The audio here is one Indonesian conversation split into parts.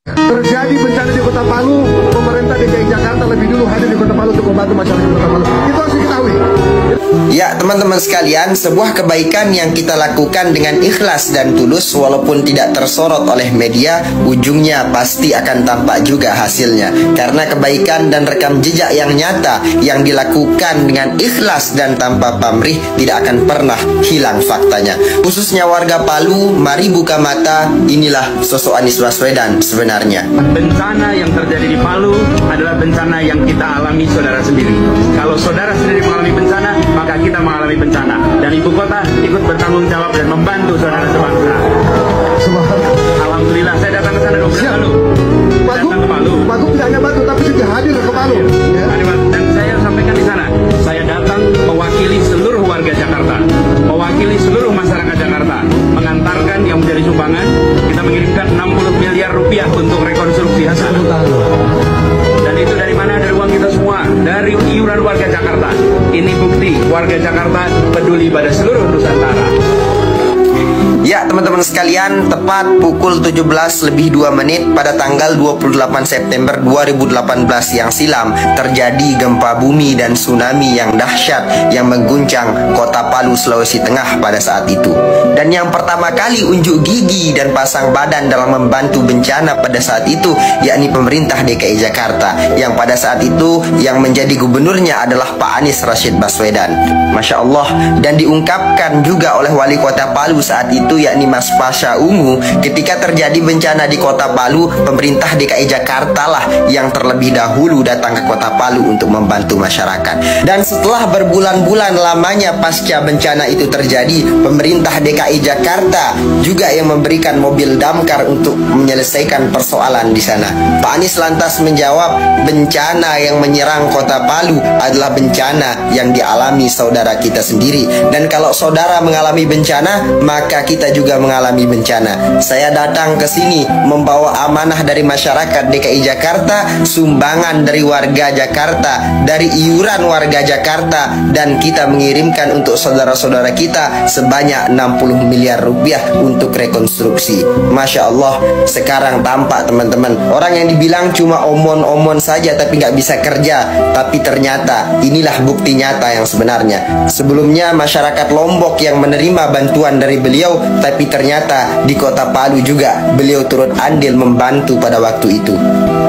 Terjadi bencana di Kota Palu, pemerintah DKI Jakarta lebih dulu hadir di Kota Palu untuk membantu masyarakat Kota Palu. Itu harus diketahui. Ya teman-teman sekalian, sebuah kebaikan yang kita lakukan dengan ikhlas dan tulus walaupun tidak tersorot oleh media, ujungnya pasti akan tampak juga hasilnya. Karena kebaikan dan rekam jejak yang nyata yang dilakukan dengan ikhlas dan tanpa pamrih tidak akan pernah hilang faktanya. Khususnya warga Palu, mari buka mata, inilah sosok Anies Baswedan sebenarnya. Bencana yang terjadi di Palu adalah bencana yang kita alami saudara sendiri. Kalau saudara sendiri mengalami bencana, maka kita mengalami bencana. Dan ibu kota ikut bertanggung jawab dan membantu saudara sebangsa. Alhamdulillah saya datang ke sana 12 Palu. Datang ke Palu. Wagub tidak hanya bantu tapi juga hadir ke Palu. Ya. Dan saya sampaikan di sana, saya datang mewakili seluruh warga Jakarta, mewakili seluruh masyarakat Jakarta, mengantarkan yang menjadi sumbangan. Kita mengirimkan 60 miliar rupiah untuk rekonstruksi Hasan. Dan itu dari mana? Dari uang kita semua, dari iuran warga Jakarta. Ini bukti warga Jakarta peduli pada seluruh Nusantara. Ya teman-teman sekalian, tepat pukul 17:02 pada tanggal 28 September 2018 yang silam terjadi gempa bumi dan tsunami yang dahsyat yang mengguncang Kota Palu, Sulawesi Tengah pada saat itu. Dan yang pertama kali unjuk gigi dan pasang badan dalam membantu bencana pada saat itu yakni pemerintah DKI Jakarta, yang pada saat itu yang menjadi gubernurnya adalah Pak Anies Rashid Baswedan. Masya Allah. Dan diungkapkan juga oleh wali kota Palu saat itu yakni Mas Pasha Ungu, ketika terjadi bencana di Kota Palu, pemerintah DKI Jakarta lah yang terlebih dahulu datang ke Kota Palu untuk membantu masyarakat. Dan setelah berbulan-bulan lamanya pasca bencana itu terjadi, pemerintah DKI Jakarta juga yang memberikan mobil damkar untuk menyelesaikan persoalan di sana. Pak Anies lantas menjawab, bencana yang menyerang Kota Palu adalah bencana yang dialami saudara kita sendiri. Dan kalau saudara mengalami bencana, maka kita juga mengalami bencana. Saya datang ke sini membawa amanah dari masyarakat DKI Jakarta, sumbangan dari warga Jakarta, dari iuran warga Jakarta, dan kita mengirimkan untuk saudara-saudara kita sebanyak 60 miliar rupiah untuk rekonstruksi. Masya Allah, sekarang tampak teman-teman, orang yang dibilang cuma omon-omon saja tapi nggak bisa kerja, tapi ternyata inilah bukti nyata yang sebenarnya. Sebelumnya masyarakat Lombok yang menerima bantuan dari beliau, tapi ternyata di Kota Palu juga beliau turut andil membantu pada waktu itu.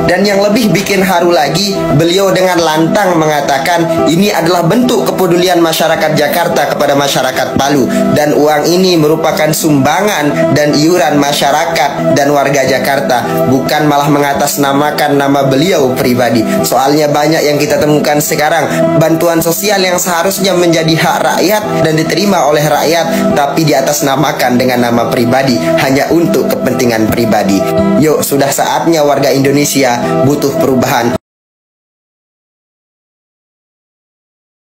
Dan yang lebih bikin haru lagi, beliau dengan lantang mengatakan ini adalah bentuk kepedulian masyarakat Jakarta kepada masyarakat Palu, dan uang ini merupakan sumbangan dan iuran masyarakat dan warga Jakarta, bukan malah mengatasnamakan nama beliau pribadi. Soalnya banyak yang kita temukan sekarang, bantuan sosial yang seharusnya menjadi hak rakyat dan diterima oleh rakyat, tapi diatasnamakan dengan nama pribadi hanya untuk kepentingan pribadi. Yuk, sudah saatnya warga Indonesia butuh perubahan.